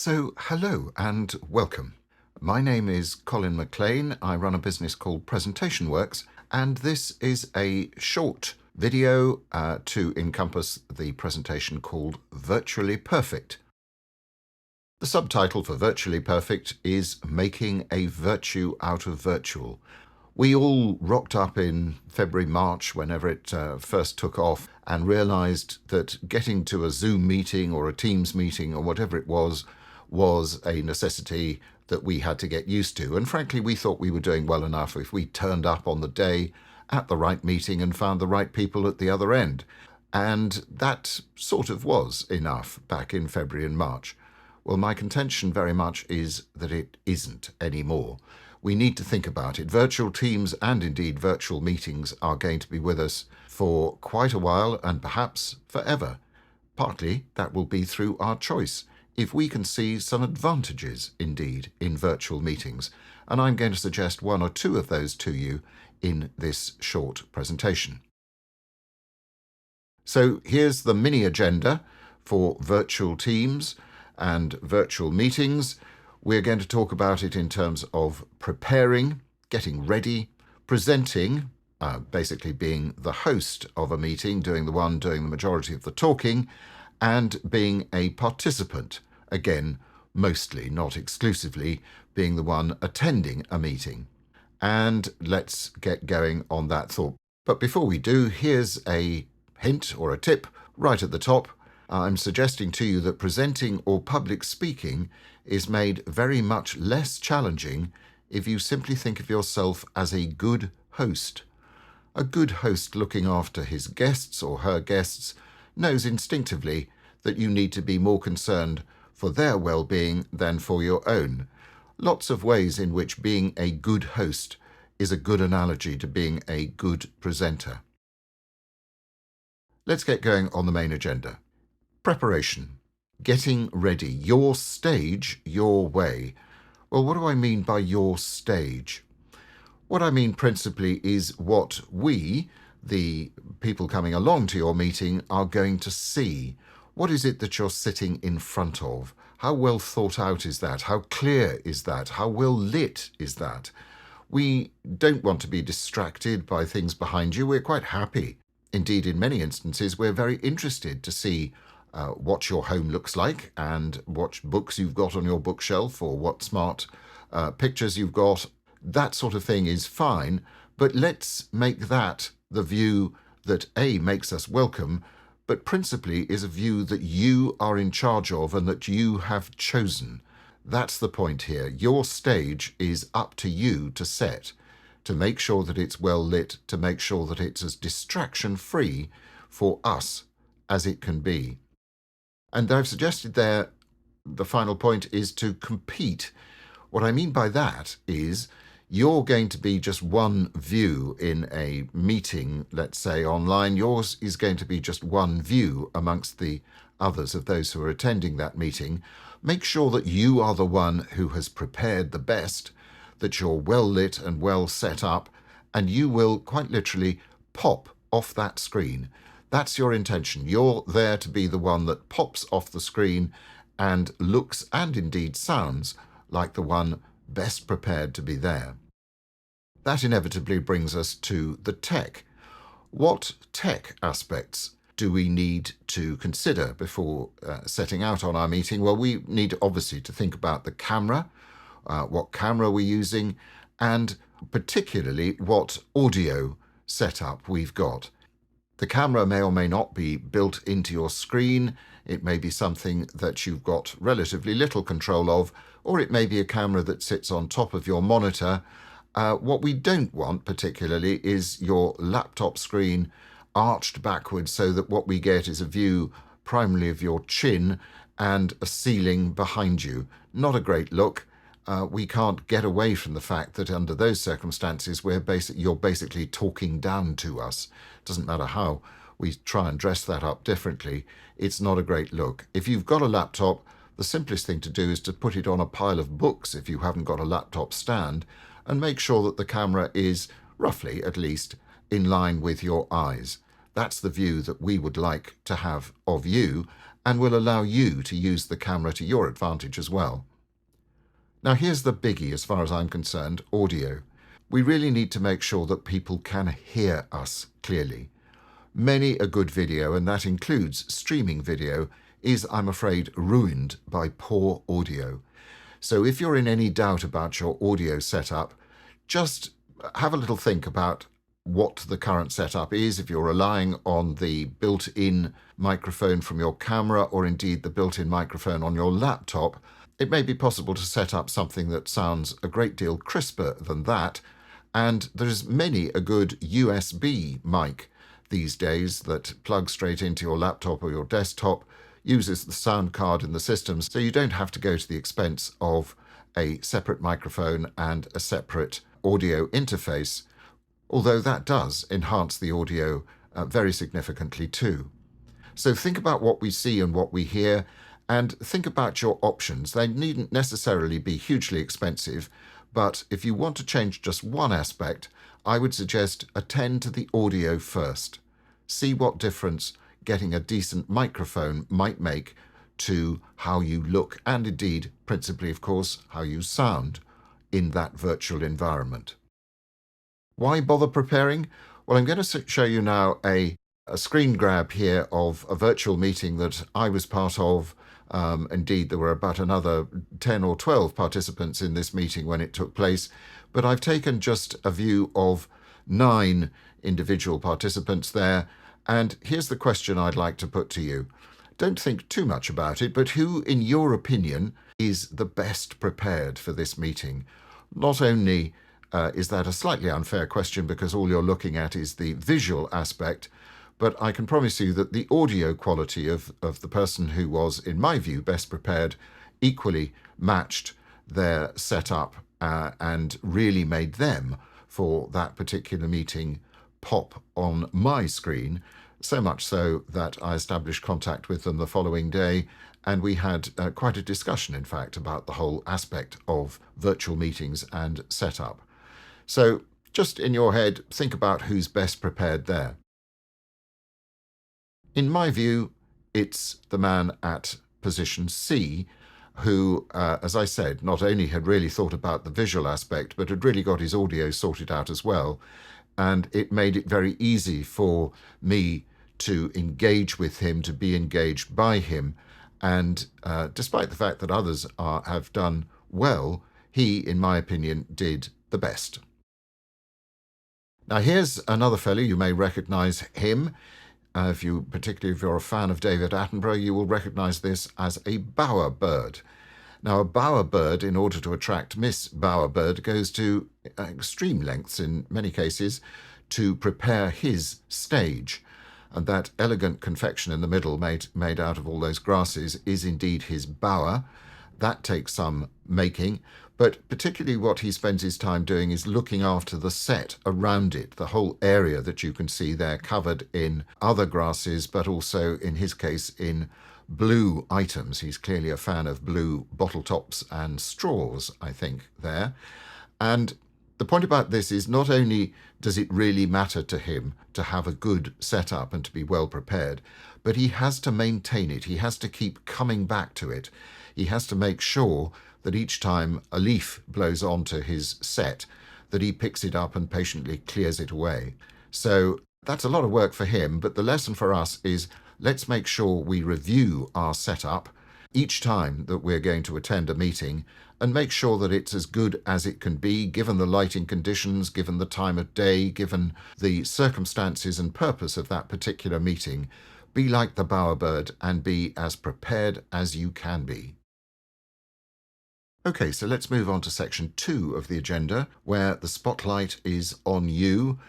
So, hello and welcome. My name is Colin McLean. I run a business called Presentation Works, and this is a short video to encompass the presentation called Virtually Perfect. The subtitle for Virtually Perfect is Making a Virtue Out of Virtual. We all rocked up in February, March, whenever it first took off, and realised that getting to a Zoom meeting or a Teams meeting or whatever it was a necessity that we had to get used to. And frankly, we thought we were doing well enough if we turned up on the day at the right meeting and found the right people at the other end. And that sort of was enough back in February and March. Well, my contention very much is that it isn't anymore. We need to think about it. Virtual teams and indeed virtual meetings are going to be with us for quite a while and perhaps forever. Partly that will be through our choice, if we can see some advantages indeed in virtual meetings. And I'm going to suggest one or two of those to you in this short presentation. So here's the mini agenda for virtual teams and virtual meetings. We're going to talk about it in terms of preparing, getting ready, presenting, basically being the host of a meeting, doing the majority of the talking, and being a participant, again, mostly, not exclusively, being the one attending a meeting. And let's get going on that thought. But before we do, here's a hint or a tip right at the top. I'm suggesting to you that presenting or public speaking is made very much less challenging if you simply think of yourself as a good host. A good host looking after his guests or her guests knows instinctively that you need to be more concerned for their well-being than for your own. Lots of ways in which being a good host is a good analogy to being a good presenter. Let's get going on the main agenda. Preparation. Getting ready. Your stage, your way. Well, what do I mean by your stage? What I mean principally is what we, the people coming along to your meeting, are going to see. What is it that you're sitting in front of? How well thought out is that? How clear is that? How well lit is that? We don't want to be distracted by things behind you. We're quite happy. Indeed, in many instances, we're very interested to see what your home looks like and what books you've got on your bookshelf or what smart pictures you've got. That sort of thing is fine, but let's make that the view that A, makes us welcome, but principally is a view that you are in charge of and that you have chosen. That's the point here. Your stage is up to you to set, to make sure that it's well lit, to make sure that it's as distraction-free for us as it can be. And I've suggested there, the final point is to compete. What I mean by that is you're going to be just one view in a meeting, let's say online. Yours is going to be just one view amongst the others of those who are attending that meeting. Make sure that you are the one who has prepared the best, that you're well lit and well set up, and you will quite literally pop off that screen. That's your intention. You're there to be the one that pops off the screen and looks and indeed sounds like the one best prepared to be there. That inevitably brings us to the tech. What tech aspects do we need to consider before setting out on our meeting? Well, we need obviously to think about the camera, what camera we're using, and particularly what audio setup we've got. The camera may or may not be built into your screen. It may be something that you've got relatively little control of, or it may be a camera that sits on top of your monitor. What we don't want particularly is your laptop screen arched backwards so that what we get is a view primarily of your chin and a ceiling behind you. Not a great look. We can't get away from the fact that under those circumstances you're basically talking down to us. Doesn't matter how we try and dress that up differently, it's not a great look. If you've got a laptop, the simplest thing to do is to put it on a pile of books if you haven't got a laptop stand, and make sure that the camera is, roughly at least, in line with your eyes. That's the view that we would like to have of you, and will allow you to use the camera to your advantage as well. Now here's the biggie as far as I'm concerned, audio. We really need to make sure that people can hear us clearly. Many a good video, and that includes streaming video, is, I'm afraid, ruined by poor audio. So if you're in any doubt about your audio setup, just have a little think about what the current setup is, if you're relying on the built-in microphone from your camera or indeed the built-in microphone on your laptop. It may be possible to set up something that sounds a great deal crisper than that, and there's many a good USB mic these days that plugs straight into your laptop or your desktop, uses the sound card in the system, so you don't have to go to the expense of a separate microphone and a separate audio interface, although that does enhance the audio very significantly too. So think about what we see and what we hear, and think about your options. They needn't necessarily be hugely expensive, but if you want to change just one aspect, I would suggest attend to the audio first. See what difference getting a decent microphone might make to how you look and indeed, principally of course, how you sound in that virtual environment. Why bother preparing? Well, I'm going to show you now a screen grab here of a virtual meeting that I was part of. Indeed, there were about another 10 or 12 participants in this meeting when it took place, but I've taken just a view of 9 individual participants there. And here's the question I'd like to put to you. Don't think too much about it, but who, in your opinion, is the best prepared for this meeting? Not only is that a slightly unfair question because all you're looking at is the visual aspect, but I can promise you that the audio quality of the person who was, in my view, best prepared equally matched their setup and really made them, for that particular meeting, pop on my screen, so much so that I established contact with them the following day, and we had quite a discussion, in fact, about the whole aspect of virtual meetings and setup. So just in your head, think about who's best prepared there. In my view, it's the man at position C who, as I said, not only had really thought about the visual aspect, but had really got his audio sorted out as well. And it made it very easy for me to engage with him, to be engaged by him. And despite the fact that others have done well, he, in my opinion, did the best. Now here's another fellow, you may recognize him. Particularly if you're a fan of David Attenborough, you will recognize this as a bowerbird. Now, a bowerbird, in order to attract Miss Bowerbird, goes to extreme lengths in many cases to prepare his stage. And that elegant confection in the middle, made out of all those grasses, is indeed his bower. That takes some making, but particularly what he spends his time doing is looking after the set around it, the whole area that you can see there covered in other grasses, but also, in his case, in blue items. He's clearly a fan of blue bottle tops and straws, I think, there. And the point about this is not only does it really matter to him to have a good setup and to be well prepared, but he has to maintain it. He has to keep coming back to it. He has to make sure that each time a leaf blows onto his set, that he picks it up and patiently clears it away. So that's a lot of work for him, but the lesson for us is let's make sure we review our setup each time that we're going to attend a meeting and make sure that it's as good as it can be, given the lighting conditions, given the time of day, given the circumstances and purpose of that particular meeting. Be like the bowerbird and be as prepared as you can be. Okay, so let's move on to section 2 of the agenda, where the spotlight is on you.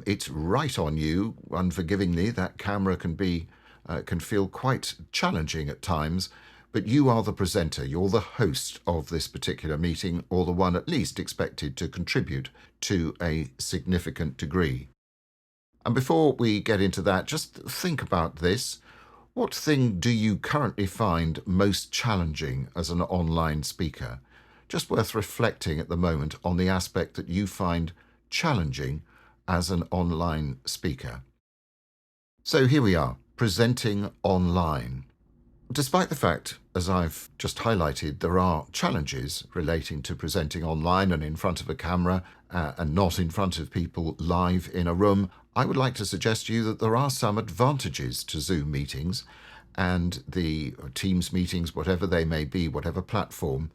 It's right on you, unforgivingly. That camera can feel quite challenging at times, but you are the presenter. You're the host of this particular meeting, or the one at least expected to contribute to a significant degree. And before we get into that, just think about this. What thing do you currently find most challenging as an online speaker? Just worth reflecting at the moment on the aspect that you find challenging as an online speaker. So here we are, presenting online. Despite the fact, as I've just highlighted, there are challenges relating to presenting online and in front of a camera and not in front of people live in a room, I would like to suggest to you that there are some advantages to Zoom meetings and the Teams meetings, whatever they may be, whatever platform,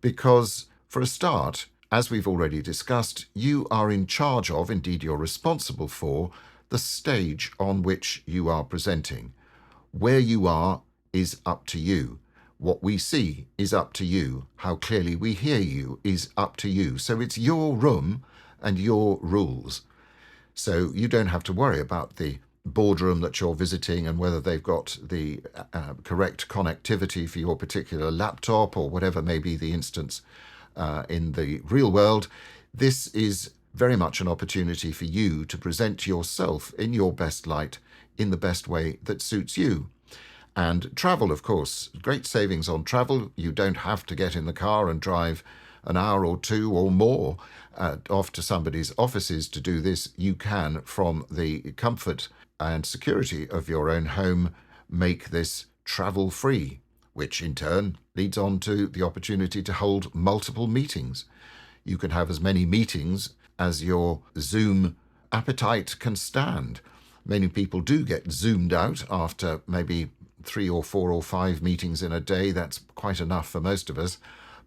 because for a start, as we've already discussed, you are in charge of, indeed you're responsible for, the stage on which you are presenting. Where you are is up to you. What we see is up to you. How clearly we hear you is up to you. So it's your room and your rules. So you don't have to worry about the boardroom that you're visiting and whether they've got the correct connectivity for your particular laptop or whatever may be the instance in the real world. This is very much an opportunity for you to present yourself in your best light, in the best way that suits you. And travel, of course, great savings on travel. You don't have to get in the car and drive an hour or two or more off to somebody's offices to do this. You can, from the comfort and security of your own home, make this travel free, which in turn leads on to the opportunity to hold multiple meetings. You can have as many meetings as your Zoom appetite can stand. Many people do get zoomed out after maybe 3 or 4 or 5 meetings in a day. That's quite enough for most of us.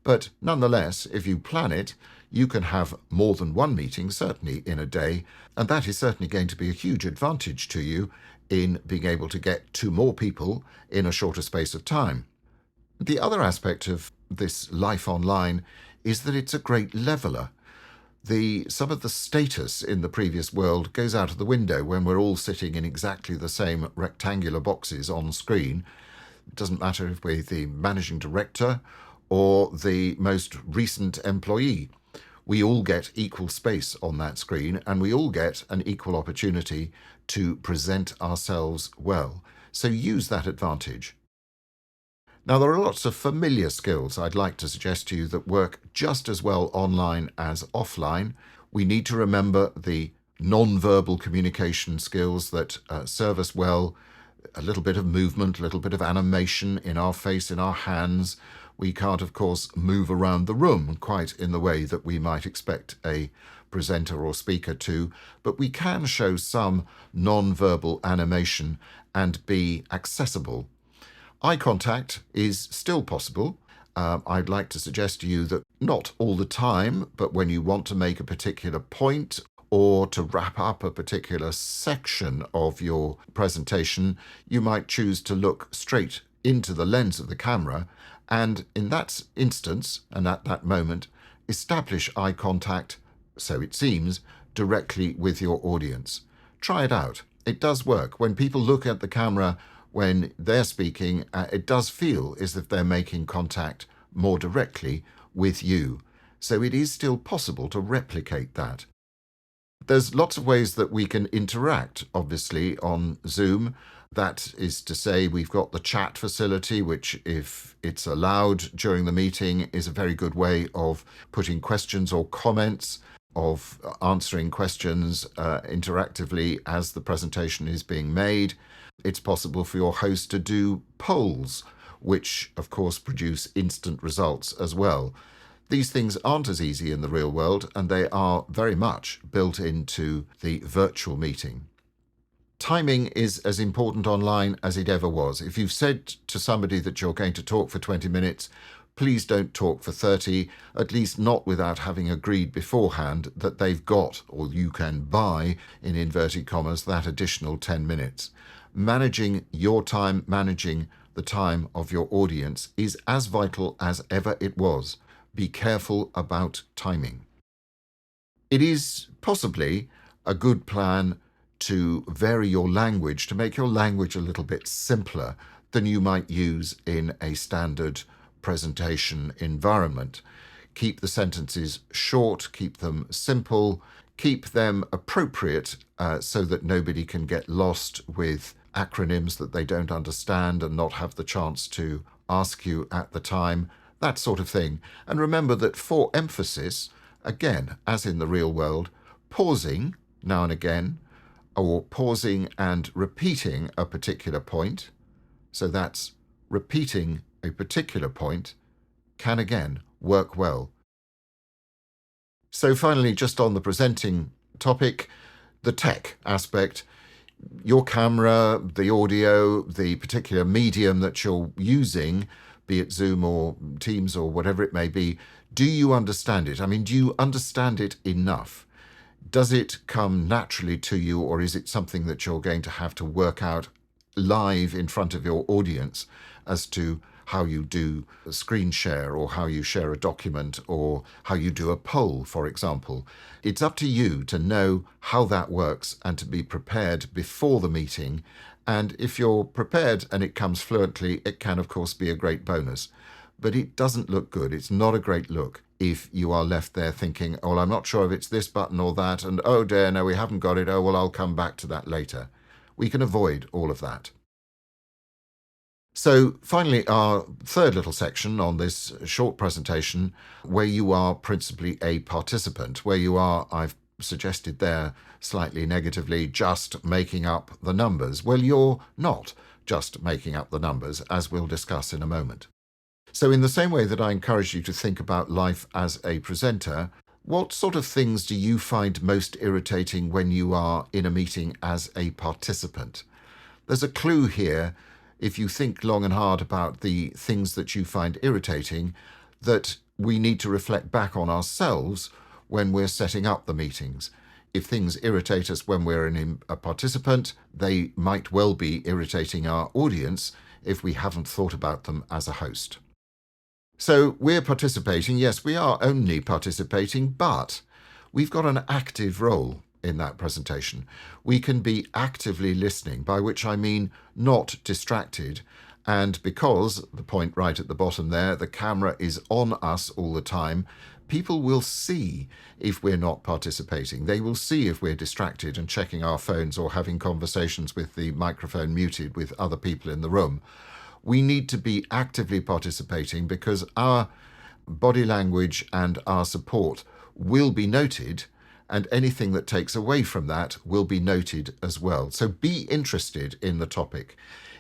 But nonetheless, if you plan it, you can have more than one meeting, certainly in a day, and that is certainly going to be a huge advantage to you in being able to get to more people in a shorter space of time. The other aspect of this life online is that it's a great leveler. Some of the status in the previous world goes out of the window when we're all sitting in exactly the same rectangular boxes on screen. It doesn't matter if we're the managing director or the most recent employee. We all get equal space on that screen and we all get an equal opportunity to present ourselves well. So use that advantage. Now, there are lots of familiar skills I'd like to suggest to you that work just as well online as offline. We need to remember the non-verbal communication skills that serve us well. A little bit of movement, a little bit of animation in our face, in our hands. We can't, of course, move around the room quite in the way that we might expect a presenter or speaker to, but we can show some non-verbal animation and be accessible. Eye contact is still possible. I'd like to suggest to you that not all the time, but when you want to make a particular point or to wrap up a particular section of your presentation, you might choose to look straight into the lens of the camera and in that instance and at that moment, establish eye contact, so it seems, directly with your audience. Try it out. It does work. When people look at the camera when they're speaking, it does feel as if they're making contact more directly with you. So it is still possible to replicate that. There's lots of ways that we can interact, obviously, on Zoom. That is to say, we've got the chat facility, which, if it's allowed during the meeting, is a very good way of putting questions or comments, of answering questions interactively as the presentation is being made. It's possible for your host to do polls, which of course produce instant results as well. These things aren't as easy in the real world, and they are very much built into the virtual meeting. Timing is as important online as it ever was. If you've said to somebody that you're going to talk for 20 minutes, please don't talk for 30, at least not without having agreed beforehand that they've got, or you can buy, in inverted commas, that additional 10 minutes. Managing your time, managing the time of your audience is as vital as ever it was. Be careful about timing. It is possibly a good plan to vary your language, to make your language a little bit simpler than you might use in a standard presentation environment. Keep the sentences short, keep them simple, keep them appropriate so that nobody can get lost with acronyms that they don't understand and not have the chance to ask you at the time, that sort of thing. And remember that for emphasis, again, as in the real world, pausing now and again, or pausing and repeating a particular point, so that's repeating a particular point can again work well. So finally, just on the presenting topic, the tech aspect, your camera, the audio, the particular medium that you're using, be it Zoom or Teams or whatever it may be, do you understand it? I mean, do you understand it enough? Does it come naturally to you, or is it something that you're going to have to work out live in front of your audience as to how you do a screen share or how you share a document or how you do a poll, for example? It's up to you to know how that works and to be prepared before the meeting. And if you're prepared and it comes fluently, it can, of course, be a great bonus. But it doesn't look good. It's not a great look if you are left there thinking, oh, well, I'm not sure if it's this button or that, and oh dear, no, we haven't got it. Oh, well, I'll come back to that later. We can avoid all of that. So finally, our third little section on this short presentation, where you are principally a participant, where you are, I've suggested there slightly negatively, just making up the numbers. Well, you're not just making up the numbers, as we'll discuss in a moment. So in the same way that I encourage you to think about life as a presenter, what sort of things do you find most irritating when you are in a meeting as a participant? There's a clue here, if you think long and hard about the things that you find irritating, that we need to reflect back on ourselves when we're setting up the meetings. If things irritate us when we're a participant, they might well be irritating our audience if we haven't thought about them as a host. So we're participating. Yes, we are only participating, but we've got an active role in that presentation. We can be actively listening, by which I mean not distracted. And because, the point right at the bottom there, the camera is on us all the time, people will see if we're not participating. They will see if we're distracted and checking our phones or having conversations with the microphone muted with other people in the room. We need to be actively participating because our body language and our support will be noted, and anything that takes away from that will be noted as well. So be interested in the topic.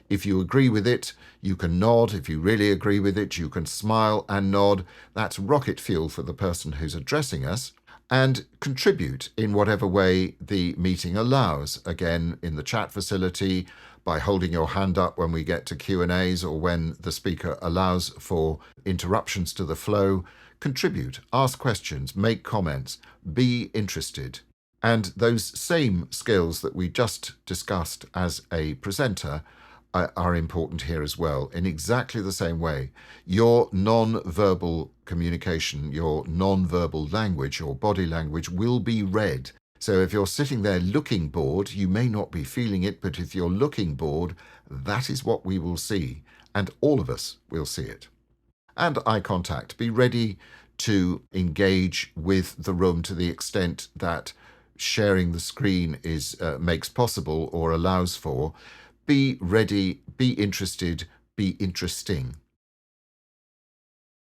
If you agree with it, you can nod. If you really agree with it, you can smile and nod. That's rocket fuel for the person who's addressing us. And contribute in whatever way the meeting allows. Again, in the chat facility, by holding your hand up when we get to Q&As or when the speaker allows for interruptions to the flow. Contribute, ask questions, make comments, be interested. And those same skills that we just discussed as a presenter are important here as well, in exactly the same way. Your non-verbal communication, your non-verbal language, your body language will be read. So if you're sitting there looking bored, you may not be feeling it, but if you're looking bored, that is what we will see, and all of us will see it. And eye contact. Be ready to engage with the room to the extent that sharing the screen makes possible or allows for. Be ready, be interested, be interesting.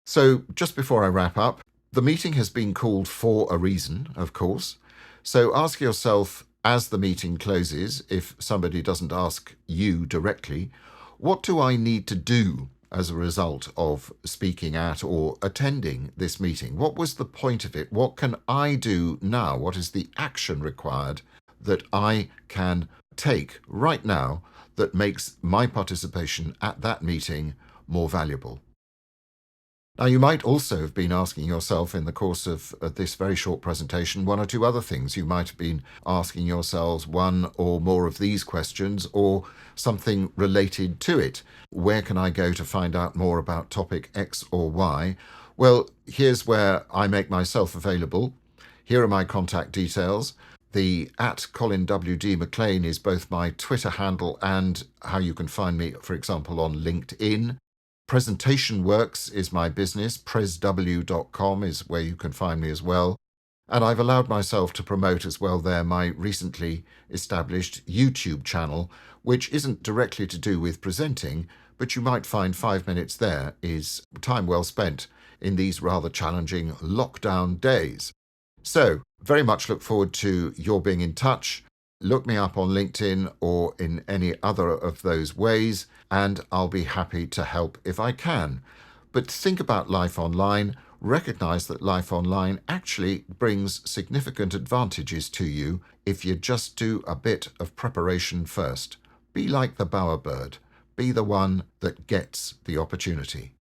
So just before I wrap up, the meeting has been called for a reason, of course. So ask yourself as the meeting closes, if somebody doesn't ask you directly, what do I need to do as a result of speaking at or attending this meeting? What was the point of it? What can I do now? What is the action required that I can take right now that makes my participation at that meeting more valuable? Now, you might also have been asking yourself in the course of this very short presentation one or two other things. You might have been asking yourselves one or more of these questions or something related to it. Where can I go to find out more about topic X or Y? Well, here's where I make myself available. Here are my contact details. The @Colin W.D. McLean is both my Twitter handle and how you can find me, for example, on LinkedIn. Presentation Works is my business. presw.com is where you can find me as well. And I've allowed myself to promote as well there my recently established YouTube channel, which isn't directly to do with presenting, but you might find 5 minutes there is time well spent in these rather challenging lockdown days. So very much look forward to your being in touch. look me up on LinkedIn or in any other of those ways, and I'll be happy to help if I can. But think about life online. Recognize that life online actually brings significant advantages to you if you just do a bit of preparation first. Be like the bowerbird. Be the one that gets the opportunity.